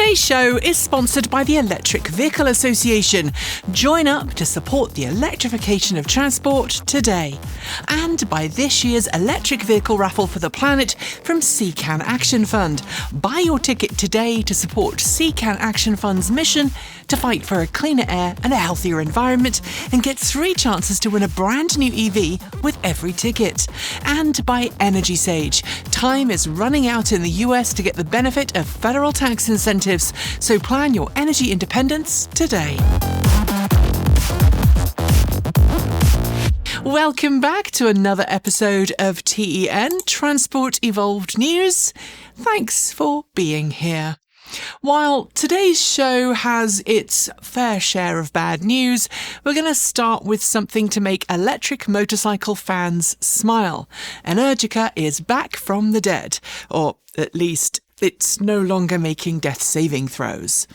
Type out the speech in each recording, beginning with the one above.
Today's show is sponsored by the Electric Vehicle Association. Join up to support the electrification of transport today. And by this year's electric vehicle raffle for the planet from CCAN Action Fund. Buy your ticket today to support CCAN Action Fund's mission to fight for a cleaner air and a healthier environment, and get 3 chances to win a brand new EV with every ticket. And by Energy Sage. Time is running out in the US to get the benefit of federal tax incentives, so plan your energy independence today. Welcome back to another episode of TEN, Transport Evolved News. Thanks for being here. While today's show has its fair share of bad news, we're going to start with something to make electric motorcycle fans smile. Energica is back from the dead, or at least it's no longer making death-saving throws.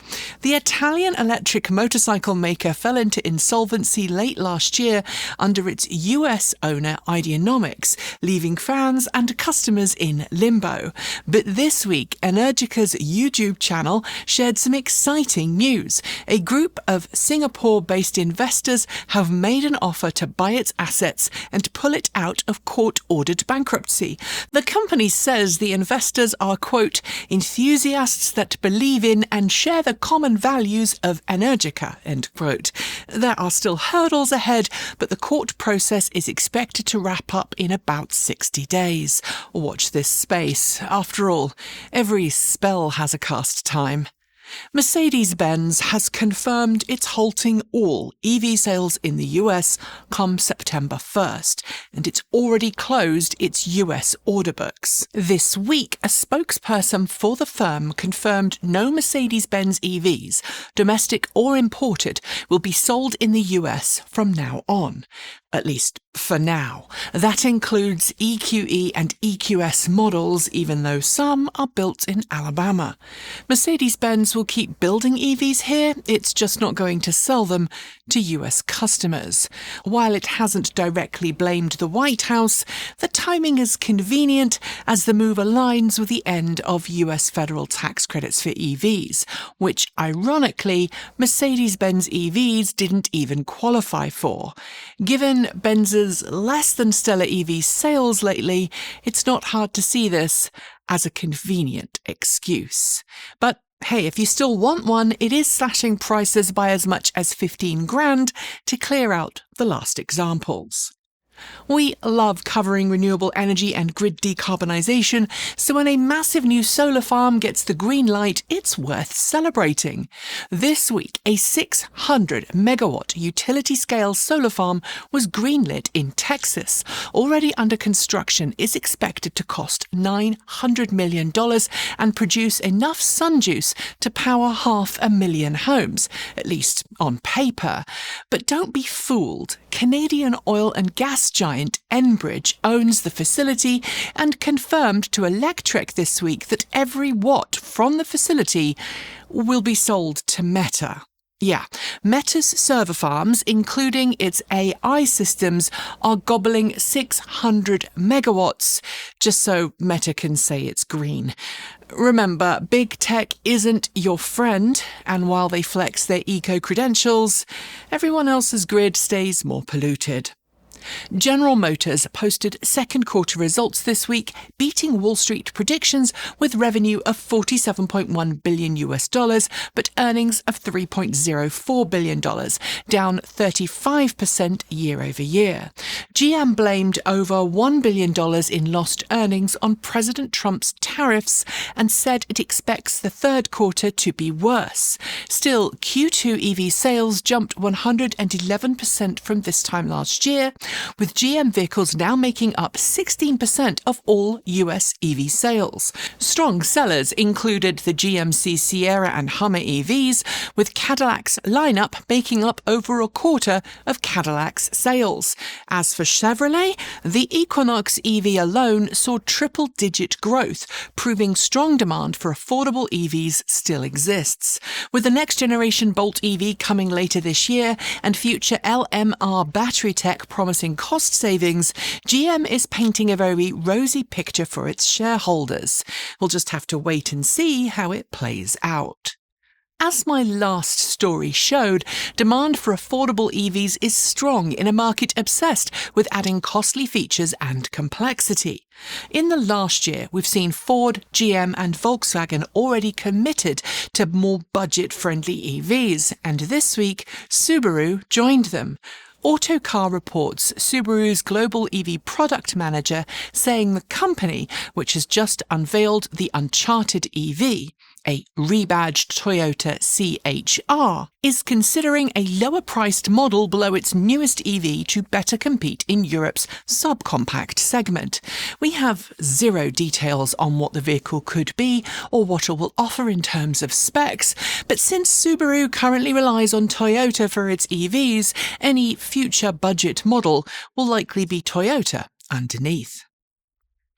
The Italian electric motorcycle maker fell into insolvency late last year under its US owner Ioniq, leaving fans and customers in limbo. But this week, Energica's YouTube channel shared some exciting news. A group of Singapore-based investors have made an offer to buy its assets and pull it out of court-ordered bankruptcy. The company says the investors are, quote, enthusiasts that believe in and share the common values of Energica, end quote. There are still hurdles ahead, but the court process is expected to wrap up in about 60 days. Watch this space. After all, every spell has a cast time. Mercedes-Benz has confirmed it's halting all EV sales in the US come September 1st, and it's already closed its US order books. This week, a spokesperson for the firm confirmed no Mercedes-Benz EVs, domestic or imported, will be sold in the US from now on. At least for now. That includes EQE and EQS models, even though some are built in Alabama. Mercedes-Benz will keep building EVs here, it's just not going to sell them to US customers. While it hasn't directly blamed the White House, the timing is convenient as the move aligns with the end of US federal tax credits for EVs, which, ironically, Mercedes-Benz EVs didn't even qualify for. Given Benz's less than stellar EV sales lately, it's not hard to see this as a convenient excuse. But hey, if you still want one, it is slashing prices by as much as 15 grand to clear out the last examples. We love covering renewable energy and grid decarbonisation, so when a massive new solar farm gets the green light, it's worth celebrating. This week, a 600 megawatt utility-scale solar farm was greenlit in Texas. Already under construction, is expected to cost $900 million and produce enough sun juice to power 500,000 homes, at least on paper. But don't be fooled. Canadian oil and gas giant Enbridge owns the facility and confirmed to Electrek this week that every watt from the facility will be sold to Meta. Yeah, Meta's server farms, including its AI systems, are gobbling 600 megawatts, just so Meta can say it's green. Remember, big tech isn't your friend, and while they flex their eco-credentials, everyone else's grid stays more polluted. General Motors posted second quarter results this week, beating Wall Street predictions with revenue of $47.1 billion, but earnings of $3.04 billion, down 35% year over year. GM blamed over $1 billion in lost earnings on President Trump's tariffs and said it expects the third quarter to be worse. Still, Q2 EV sales jumped 111% from this time last year, with GM vehicles now making up 16% of all US EV sales. Strong sellers included the GMC Sierra and Hummer EVs, with Cadillac's lineup making up over a quarter of Cadillac's sales. As for Chevrolet, the Equinox EV alone saw triple-digit growth, proving strong demand for affordable EVs still exists. With the next-generation Bolt EV coming later this year and future LMR battery tech promising cost savings, GM is painting a very rosy picture for its shareholders. We'll just have to wait and see how it plays out. As my last story showed, demand for affordable EVs is strong in a market obsessed with adding costly features and complexity. In the last year, we've seen Ford, GM and Volkswagen already committed to more budget-friendly EVs, and this week, Subaru joined them. Autocar reports Subaru's global EV product manager saying the company, which has just unveiled the Uncharted EV, a rebadged Toyota CHR, is considering a lower-priced model below its newest EV to better compete in Europe's subcompact segment. We have zero details on what the vehicle could be or what it will offer in terms of specs, but since Subaru currently relies on Toyota for its EVs, any future budget model will likely be Toyota underneath.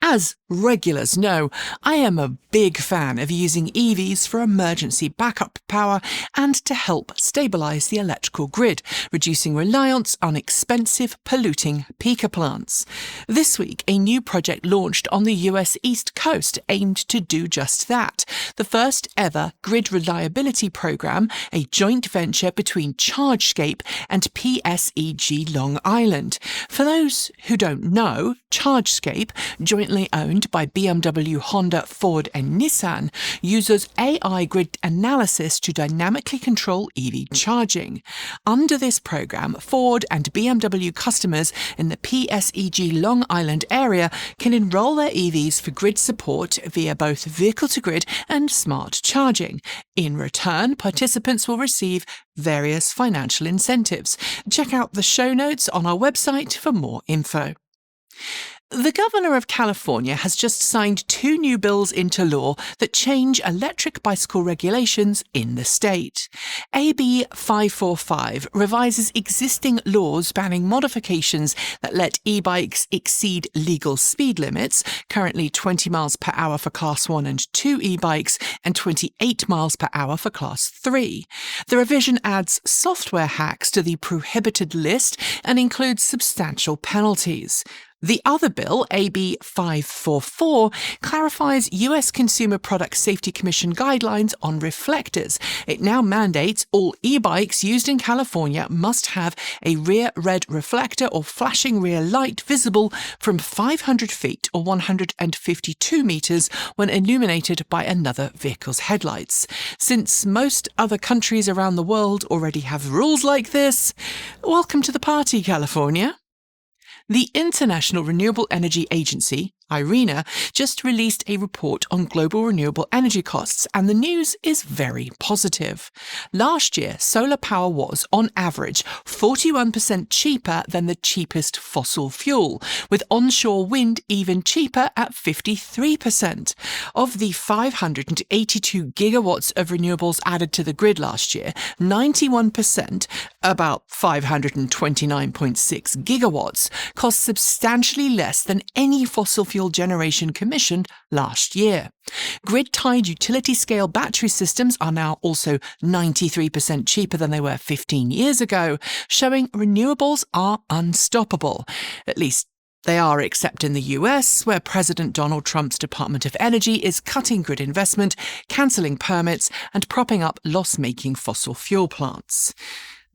As regulars know, I am a big fan of using EVs for emergency backup power and to help stabilise the electrical grid, reducing reliance on expensive, polluting peaker plants. This week, a new project launched on the US East Coast aimed to do just that. The first ever grid reliability programme, a joint venture between ChargeScape and PSEG Long Island. For those who don't know, ChargeScape, jointly owned by BMW, Honda, Ford and Nissan, uses AI grid analysis to dynamically control EV charging. Under this program, Ford and BMW customers in the PSEG Long Island area can enroll their EVs for grid support via both vehicle-to-grid and smart charging. In return, participants will receive various financial incentives. Check out the show notes on our website for more info. The Governor of California has just signed 2 new bills into law that change electric bicycle regulations in the state. AB 545 revises existing laws banning modifications that let e-bikes exceed legal speed limits, currently 20 miles per hour for Class 1 and 2 e-bikes and 28 miles per hour for Class 3. The revision adds software hacks to the prohibited list and includes substantial penalties. The other bill, AB 544, clarifies US Consumer Product Safety Commission guidelines on reflectors. It now mandates all e-bikes used in California must have a rear red reflector or flashing rear light visible from 500 feet or 152 meters when illuminated by another vehicle's headlights. Since most other countries around the world already have rules like this, welcome to the party, California. The International Renewable Energy Agency, IRENA, just released a report on global renewable energy costs, and the news is very positive. Last year, solar power was, on average, 41% cheaper than the cheapest fossil fuel, with onshore wind even cheaper at 53%. Of the 582 gigawatts of renewables added to the grid last year, 91%, about 529.6 gigawatts, cost substantially less than any fossil fuel generation commissioned last year. Grid-tied utility-scale battery systems are now also 93% cheaper than they were 15 years ago, showing renewables are unstoppable. At least they are, except in the US, where President Donald Trump's Department of Energy is cutting grid investment, cancelling permits, and propping up loss-making fossil fuel plants.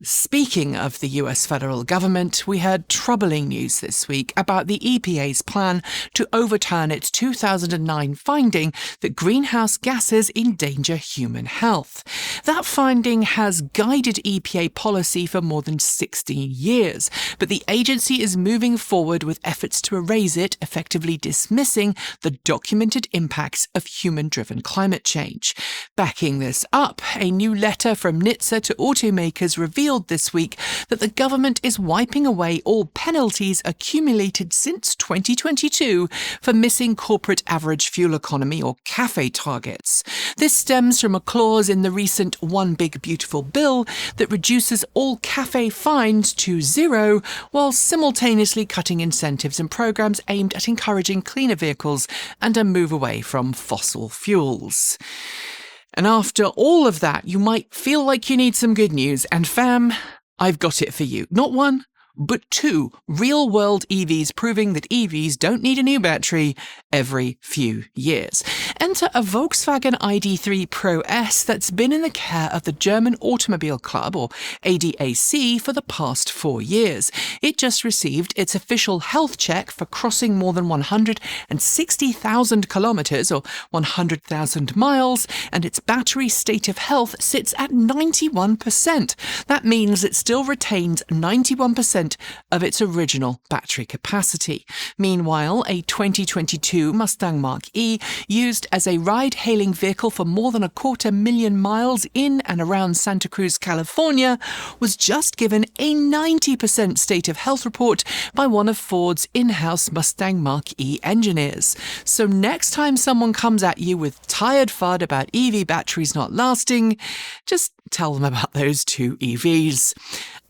Speaking of the US federal government, we heard troubling news this week about the EPA's plan to overturn its 2009 finding that greenhouse gases endanger human health. That finding has guided EPA policy for more than 16 years, but the agency is moving forward with efforts to erase it, effectively dismissing the documented impacts of human-driven climate change. Backing this up, a new letter from NHTSA to automakers revealed this week that the government is wiping away all penalties accumulated since 2022 for missing corporate average fuel economy or CAFE targets. This stems from a clause in the recent One Big Beautiful Bill that reduces all CAFE fines to zero while simultaneously cutting incentives and programs aimed at encouraging cleaner vehicles and a move away from fossil fuels. And after all of that, you might feel like you need some good news. And fam, I've got it for you. Not one, but 2 real-world EVs proving that EVs don't need a new battery every few years. Enter a Volkswagen ID.3 Pro S that's been in the care of the German Automobile Club, or ADAC, for the past 4 years. It just received its official health check for crossing more than 160,000 kilometers, or 100,000 miles, and its battery state of health sits at 91%. That means it still retains 91% of its original battery capacity. Meanwhile, a 2022 Mustang Mach-E, used as a ride-hailing vehicle for more than 250,000 miles in and around Santa Cruz, California, was just given a 90% state of health report by one of Ford's in-house Mustang Mach-E engineers. So next time someone comes at you with tired FUD about EV batteries not lasting, just tell them about those 2 EVs.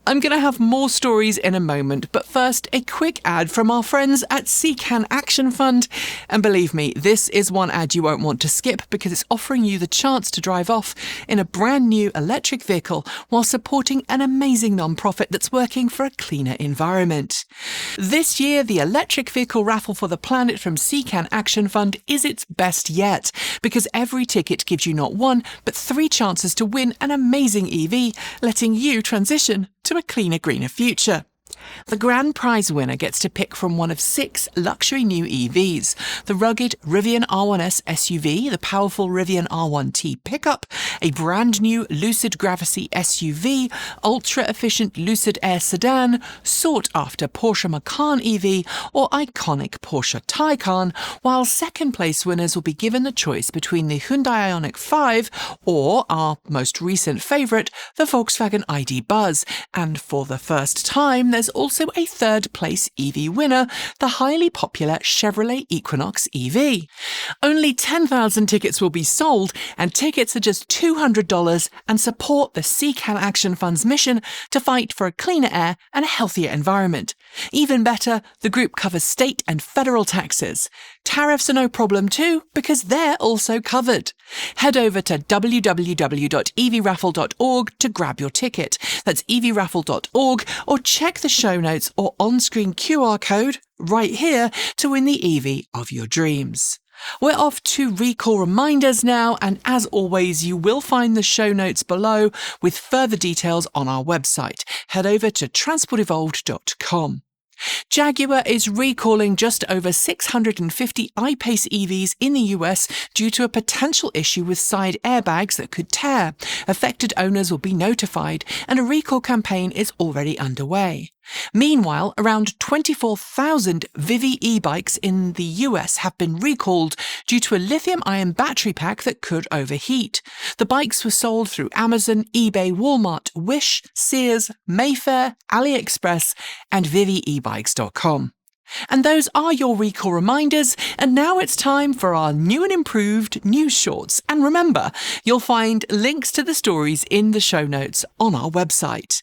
I'm going to have more stories in a moment, but first, a quick ad from our friends at CCAN Action Fund. And believe me, this is one ad you won't want to skip because it's offering you the chance to drive off in a brand new electric vehicle while supporting an amazing non-profit that's working for a cleaner environment. This year, the electric vehicle raffle for the planet from CCAN Action Fund is its best yet, because every ticket gives you not 1, but 3 chances to win an amazing EV, letting you transition to a cleaner, greener future. The grand prize winner gets to pick from one of 6 luxury new EVs: the rugged Rivian R1S SUV, the powerful Rivian R1T pickup, a brand new Lucid Gravity SUV, ultra-efficient Lucid Air sedan, sought-after Porsche Macan EV, or iconic Porsche Taycan, while second-place winners will be given the choice between the Hyundai Ioniq 5 or, our most recent favourite, the Volkswagen ID Buzz. And for the first time, there's also a third-place EV winner, the highly popular Chevrolet Equinox EV. Only 10,000 tickets will be sold, and tickets are just $200 and support the CCAN Action Fund's mission to fight for a cleaner air and a healthier environment. Even better, the group covers state and federal taxes. Tariffs are no problem too, because they're also covered. Head over to www.evraffle.org to grab your ticket. That's evraffle.org, or check the show notes or on-screen QR code right here to win the EV of your dreams. We're off to recall reminders now, and as always, you will find the show notes below with further details on our website. Head over to transportevolved.com. Jaguar is recalling just over 650 I-Pace EVs in the US due to a potential issue with side airbags that could tear. Affected owners will be notified, and a recall campaign is already underway. Meanwhile, around 24,000 Vivi E-Bikes in the US have been recalled due to a lithium-ion battery pack that could overheat. The bikes were sold through Amazon, eBay, Walmart, Wish, Sears, Mayfair, AliExpress, and ViviEbikes.com. And those are your recall reminders, and now it's time for our new and improved news shorts. And remember, you'll find links to the stories in the show notes on our website.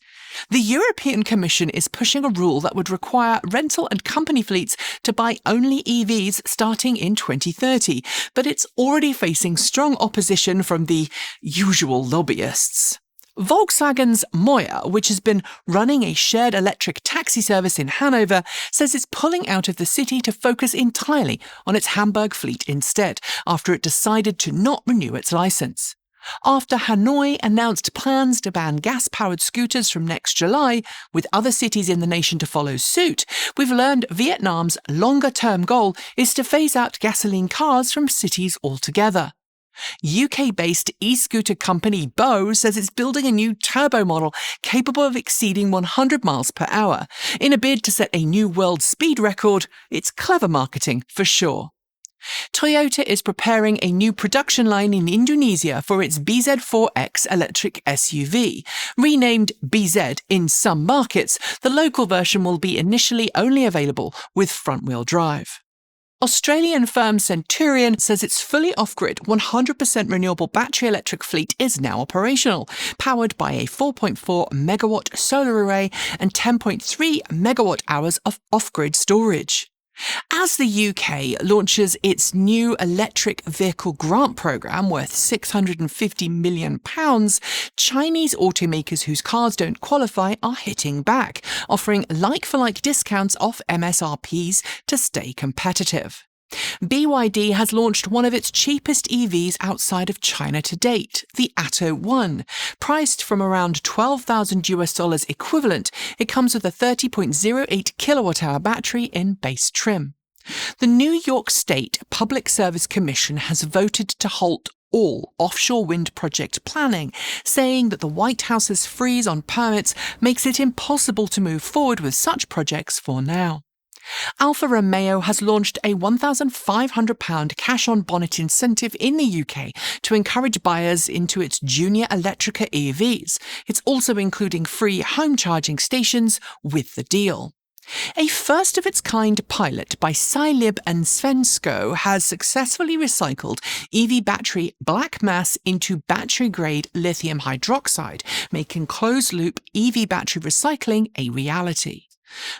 The European Commission is pushing a rule that would require rental and company fleets to buy only EVs starting in 2030, but it's already facing strong opposition from the usual lobbyists. Volkswagen's Moja, which has been running a shared electric taxi service in Hanover, says it's pulling out of the city to focus entirely on its Hamburg fleet instead, after it decided to not renew its license. After Hanoi announced plans to ban gas-powered scooters from next July, with other cities in the nation to follow suit, we've learned Vietnam's longer-term goal is to phase out gasoline cars from cities altogether. UK-based e-scooter company Bo says it's building a new turbo model capable of exceeding 100 miles per hour. In a bid to set a new world speed record, it's clever marketing for sure. Toyota is preparing a new production line in Indonesia for its BZ4X electric SUV. Renamed BZ in some markets, the local version will be initially only available with front-wheel drive. Australian firm Centurion says its fully off-grid, 100% renewable battery electric fleet is now operational, powered by a 4.4 megawatt solar array and 10.3 megawatt hours of off-grid storage. As the UK launches its new electric vehicle grant programme worth £650 million, Chinese automakers whose cars don't qualify are hitting back, offering like-for-like discounts off MSRPs to stay competitive. BYD has launched one of its cheapest EVs outside of China to date, the Atto 1. Priced from around $12,000 equivalent, it comes with a 30.08 kilowatt-hour battery in base trim. The New York State Public Service Commission has voted to halt all offshore wind project planning, saying that the White House's freeze on permits makes it impossible to move forward with such projects for now. Alfa Romeo has launched a £1,500 cash-on-bonnet incentive in the UK to encourage buyers into its junior Energica EVs. It's also including free home charging stations with the deal. A first-of-its-kind pilot by Cylib Syensqo has successfully recycled EV battery black mass into battery-grade lithium hydroxide, making closed-loop EV battery recycling a reality.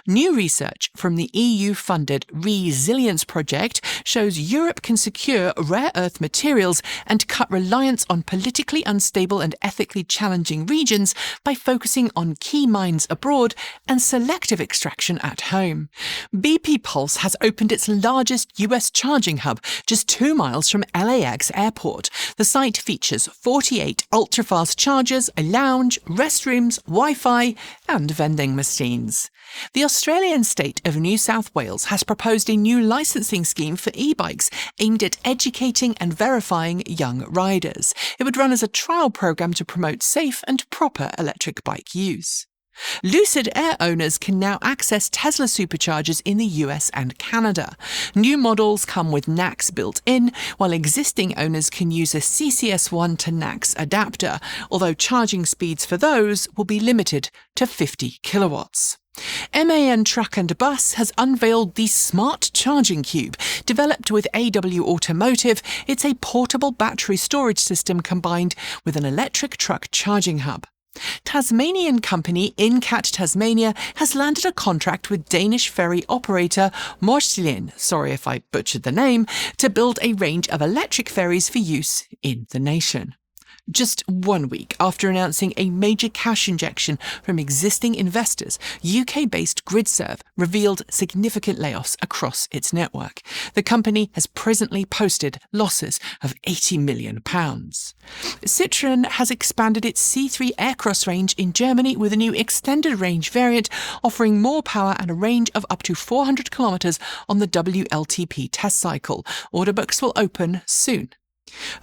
New research from the EU-funded Resilience project shows Europe can secure rare earth materials and cut reliance on politically unstable and ethically challenging regions by focusing on key mines abroad and selective extraction at home. BP Pulse has opened its largest US charging hub just 2 miles from LAX airport. The site features 48 ultra-fast chargers, a lounge, restrooms, Wi-Fi, and vending machines. The Australian state of New South Wales has proposed a new licensing scheme for e-bikes aimed at educating and verifying young riders. It would run as a trial program to promote safe and proper electric bike use. Lucid Air owners can now access Tesla Superchargers in the US and Canada. New models come with NACS built in, while existing owners can use a CCS1 to NACS adapter, although charging speeds for those will be limited to 50 kilowatts. MAN Truck and Bus has unveiled the Smart Charging Cube. Developed with AW Automotive, it's a portable battery storage system combined with an electric truck charging hub. Tasmanian company InCat Tasmania has landed a contract with Danish ferry operator Microlino, sorry if I butchered the name, to build a range of electric ferries for use in the nation. Just 1 week after announcing a major cash injection from existing investors, UK-based GridServe revealed significant layoffs across its network. The company has presently posted losses of £80 million. Citroën has expanded its C3 Aircross range in Germany with a new extended range variant offering more power and a range of up to 400 kilometres on the WLTP test cycle. Order books will open soon.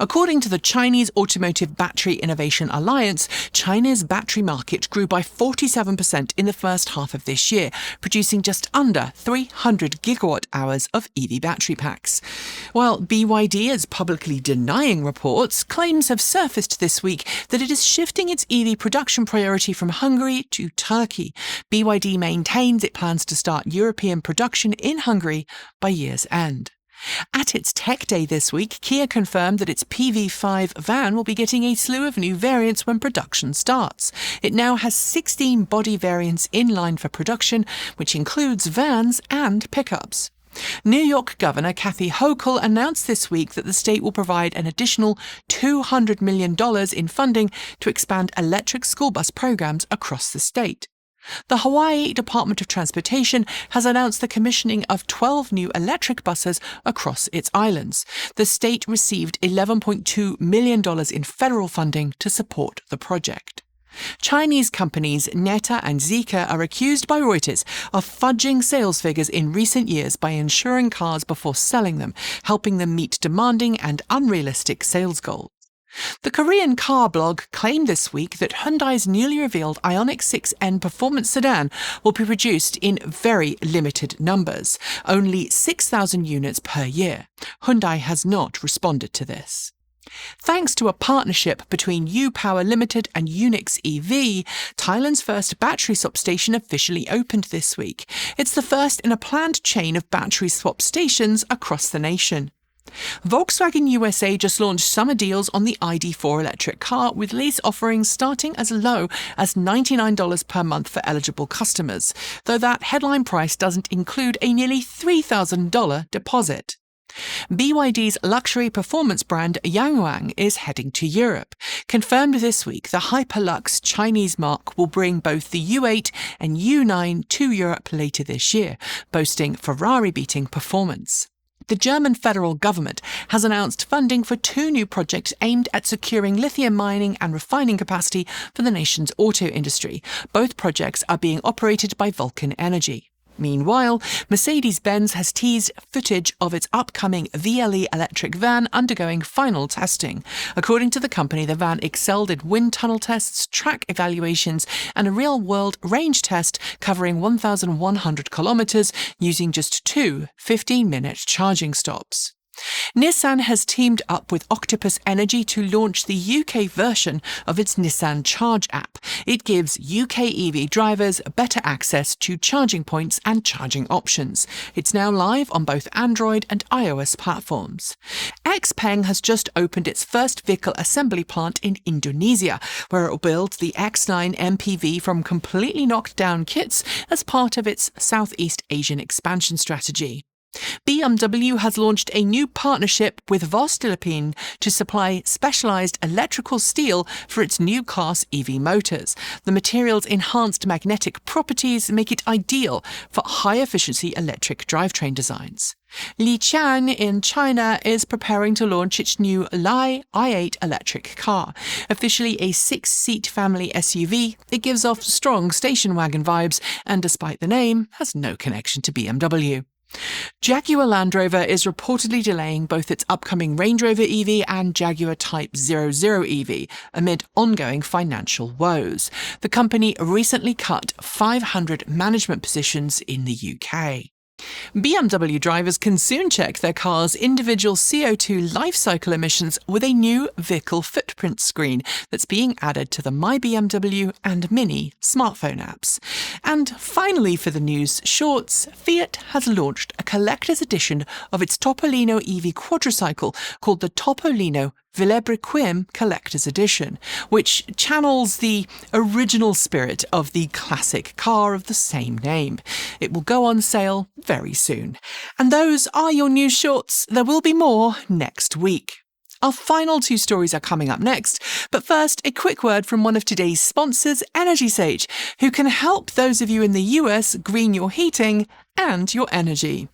According to the Chinese Automotive Battery Innovation Alliance, China's battery market grew by 47% in the first half of this year, producing just under 300 gigawatt-hours of EV battery packs. While BYD is publicly denying reports, claims have surfaced this week that it is shifting its EV production priority from Hungary to Turkey. BYD maintains it plans to start European production in Hungary by year's end. At its Tech Day this week, Kia confirmed that its PV5 van will be getting a slew of new variants when production starts. It now has 16 body variants in line for production, which includes vans and pickups. New York Governor Kathy Hochul announced this week that the state will provide an additional $200 million in funding to expand electric school bus programs across the state. The Hawaii Department of Transportation has announced the commissioning of 12 new electric buses across its islands. The state received $11.2 million in federal funding to support the project. Chinese companies Neta and Zeekr are accused by Reuters of fudging sales figures in recent years by insuring cars before selling them, helping them meet demanding and unrealistic sales goals. The Korean car blog claimed this week that Hyundai's newly revealed Ioniq 6N performance sedan will be produced in very limited numbers, only 6,000 units per year. Hyundai has not responded to this. Thanks to a partnership between U-Power Limited and Ioniq EV, Thailand's first battery swap station officially opened this week. It's the first in a planned chain of battery swap stations across the nation. Volkswagen USA just launched summer deals on the ID.4 electric car, with lease offerings starting as low as $99 per month for eligible customers, though that headline price doesn't include a nearly $3,000 deposit. BYD's luxury performance brand Yangwang is heading to Europe. Confirmed this week, the hyperlux Chinese marque will bring both the U8 and U9 to Europe later this year, boasting Ferrari-beating performance. The German federal government has announced funding for 2 new projects aimed at securing lithium mining and refining capacity for the nation's auto industry. Both projects are being operated by Vulcan Energy. Meanwhile, Mercedes-Benz has teased footage of its upcoming VLE electric van undergoing final testing. According to the company, the van excelled in wind tunnel tests, track evaluations, and a real-world range test covering 1,100 kilometers using just 2 15-minute charging stops. Nissan has teamed up with Octopus Energy to launch the UK version of its Nissan Charge app. It gives UK EV drivers better access to charging points and charging options. It's now live on both Android and iOS platforms. XPeng has just opened its first vehicle assembly plant in Indonesia, where it will build the X9 MPV from completely knocked down kits as part of its Southeast Asian expansion strategy. BMW has launched a new partnership with voestalpine to supply specialised electrical steel for its new class EV motors. The material's enhanced magnetic properties make it ideal for high-efficiency electric drivetrain designs. Liqian in China is preparing to launch its new Li i8 electric car. Officially a 6-seat family SUV, it gives off strong station wagon vibes and, despite the name, has no connection to BMW. Jaguar Land Rover is reportedly delaying both its upcoming Range Rover EV and Jaguar Type 00 EV amid ongoing financial woes. The company recently cut 500 management positions in the UK. BMW drivers can soon check their car's individual CO2 life cycle emissions with a new vehicle footprint screen that's being added to the My BMW and Mini smartphone apps. And finally, for the news shorts, Fiat has launched a collector's edition of its Topolino EV quadricycle called the Topolino Villebrequim Collector's Edition, which channels the original spirit of the classic car of the same name. It will go on sale very soon. And those are your news shorts. There will be more next week. Our final 2 stories are coming up next, but first, a quick word from one of today's sponsors, Energy Sage, who can help those of you in the US green your heating and your energy.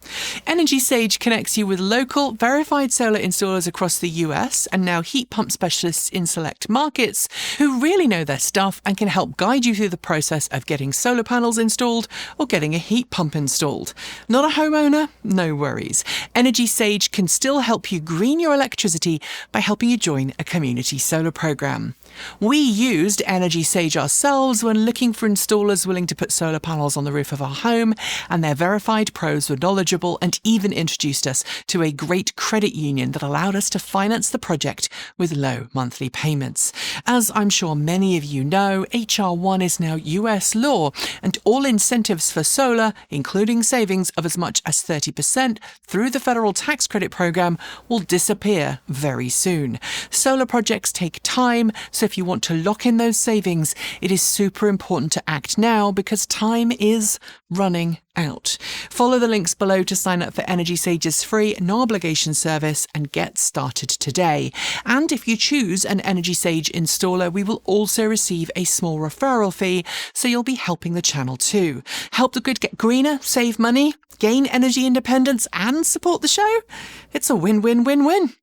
Energy Sage connects you with local, verified solar installers across the US and now heat pump specialists in select markets who really know their stuff and can help guide you through the process of getting solar panels installed or getting a heat pump installed. Not a homeowner? No worries. Energy Sage can still help you green your electricity by helping you join a community solar program. We used Energy Sage ourselves when looking for installers willing to put solar panels on the roof of our home, and their verified pros were knowledgeable and even introduced us to a great credit union that allowed us to finance the project with low monthly payments. As I'm sure many of you know, HR1 is now US law, and all incentives for solar, including savings of as much as 30% through the federal tax credit program, will disappear very soon. Solar projects take time, so if you want to lock in those savings, it is super important to act now because time is running out. Follow the links below to sign up for Energy Sage's free, no-obligation service and get started today. And if you choose an Energy Sage installer, we will also receive a small referral fee, so you'll be helping the channel too. Help the grid get greener, save money, gain energy independence, and support the show? It's a win-win-win-win.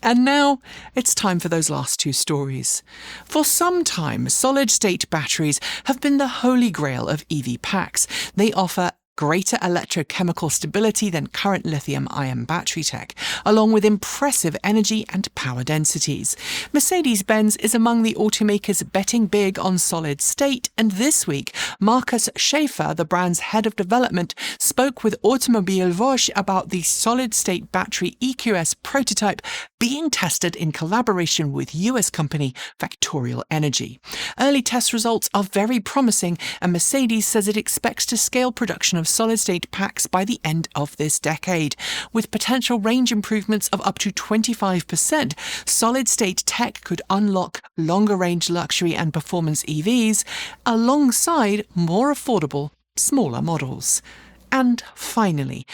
And now, it's time for those last 2 stories. For some time, solid-state batteries have been the holy grail of EV packs. They offer greater electrochemical stability than current lithium-ion battery tech, along with impressive energy and power densities. Mercedes-Benz is among the automakers betting big on solid state, and this week, Markus Schäfer, the brand's head of development, spoke with Automobile Voice about the solid-state battery EQS prototype being tested in collaboration with US company Vulcan Energy. Early test results are very promising, and Mercedes says it expects to scale production of solid-state packs by the end of this decade. With potential range improvements of up to 25%, solid-state tech could unlock longer-range luxury and performance EVs alongside more affordable, smaller models. And finally,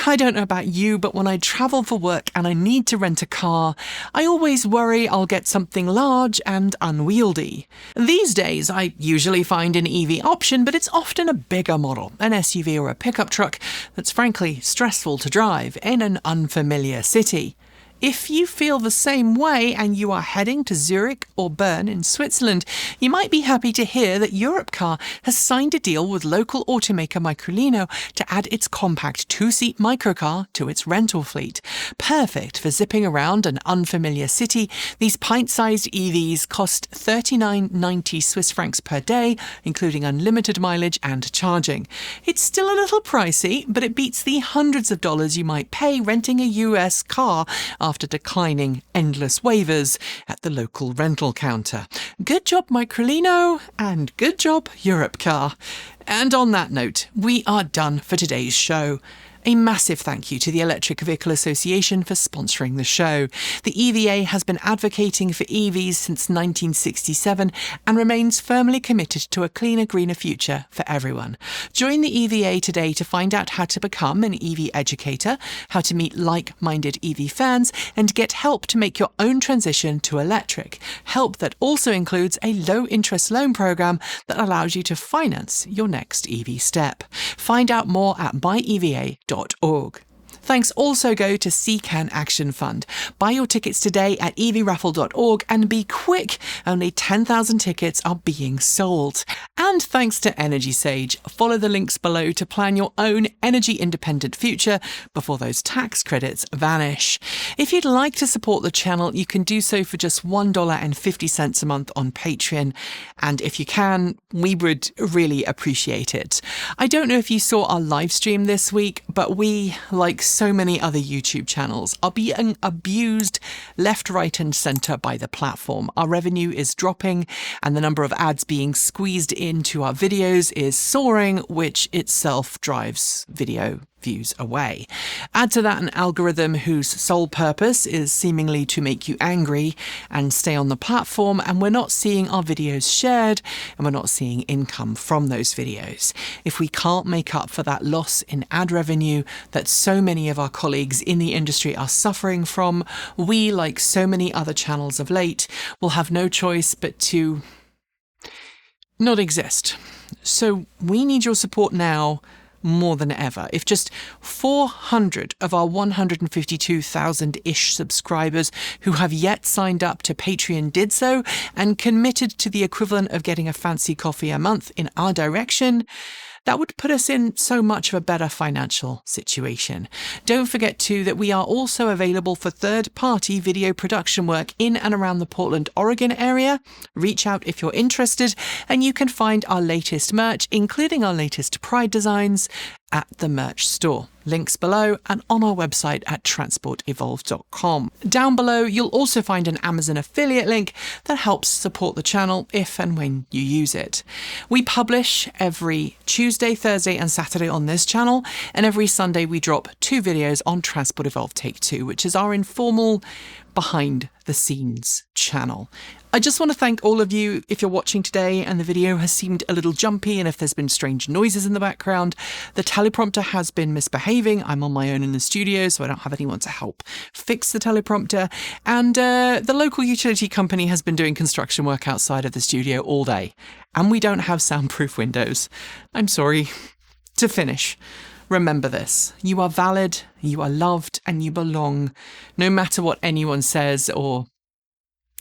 I don't know about you, but when I travel for work and I need to rent a car, I always worry I'll get something large and unwieldy. These days, I usually find an EV option, but it's often a bigger model, an SUV or a pickup truck that's frankly stressful to drive in an unfamiliar city. If you feel the same way and you are heading to Zurich or Bern in Switzerland, you might be happy to hear that Europcar has signed a deal with local automaker Microlino to add its compact two-seat microcar to its rental fleet. Perfect for zipping around an unfamiliar city, these pint-sized EVs cost 39.90 Swiss francs per day, including unlimited mileage and charging. It's still a little pricey, but it beats the hundreds of dollars you might pay renting a US car after declining endless waivers at the local rental counter. Good job, Microlino, and good job, Europcar. And on that note, we are done for today's show. A massive thank you to the Electric Vehicle Association for sponsoring the show. The EVA has been advocating for EVs since 1967 and remains firmly committed to a cleaner, greener future for everyone. Join the EVA today to find out how to become an EV educator, how to meet like-minded EV fans, and get help to make your own transition to electric. Help that also includes a low-interest loan program that allows you to finance your next EV step. Find out more at myeva.org. Thanks also go to CCAN Action Fund. Buy your tickets today at evraffle.org and be quick, only 10,000 tickets are being sold. And thanks to Energy Sage. Follow the links below to plan your own energy-independent future before those tax credits vanish. If you'd like to support the channel, you can do so for just $1.50 a month on Patreon. And if you can, we would really appreciate it. I don't know if you saw our live stream this week, but we, like so many other YouTube channels, are being abused left, right and centre by the platform. Our revenue is dropping and the number of ads being squeezed into our videos is soaring, which itself drives video views away. Add to that an algorithm whose sole purpose is seemingly to make you angry and stay on the platform, and we're not seeing our videos shared and we're not seeing income from those videos. If we can't make up for that loss in ad revenue that so many of our colleagues in the industry are suffering from, we, like so many other channels of late, will have no choice but to not exist. So we need your support now more than ever. If just 400 of our 152,000-ish subscribers who have yet signed up to Patreon did so and committed to the equivalent of getting a fancy coffee a month in our direction, that would put us in so much of a better financial situation. Don't forget too that we are also available for third-party video production work in and around the Portland, Oregon area. Reach out if you're interested, and you can find our latest merch, including our latest Pride designs, at the merch store. Links below and on our website at transportevolved.com. Down below, you'll also find an Amazon affiliate link that helps support the channel if and when you use it. We publish every Tuesday, Thursday and Saturday on this channel, and every Sunday we drop 2 videos on Transport Evolved Take 2, which is our informal behind the scenes channel. I just want to thank all of you if you're watching today and the video has seemed a little jumpy and if there's been strange noises in the background. The teleprompter has been misbehaving. I'm on my own in the studio, so I don't have anyone to help fix the teleprompter. And the local utility company has been doing construction work outside of the studio all day. And we don't have soundproof windows. I'm sorry. To finish, remember this: you are valid, you are loved, and you belong, no matter what anyone says or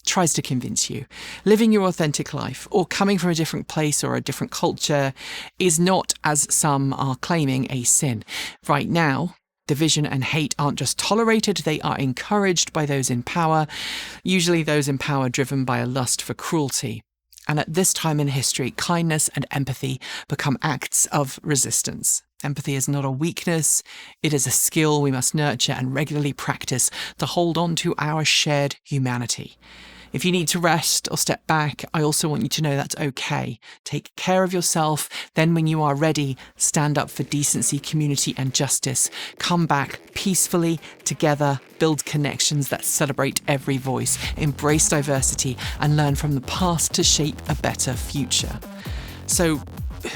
tries to convince you. Living your authentic life or coming from a different place or a different culture is not, as some are claiming, a sin. Right now, division and hate aren't just tolerated, they are encouraged by those in power, usually those in power driven by a lust for cruelty. And at this time in history, kindness and empathy become acts of resistance. Empathy is not a weakness, it is a skill we must nurture and regularly practice to hold on to our shared humanity. If you need to rest or step back, I also want you to know that's okay. Take care of yourself. Then when you are ready, stand up for decency, community and justice. Come back peacefully, together, build connections that celebrate every voice, embrace diversity and learn from the past to shape a better future. So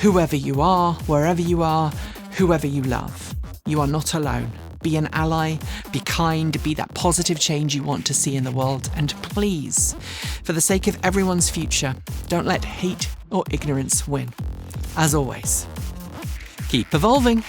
whoever you are, wherever you are, whoever you love, you are not alone. Be an ally, be kind, be that positive change you want to see in the world, and please, for the sake of everyone's future, don't let hate or ignorance win. As always, keep evolving.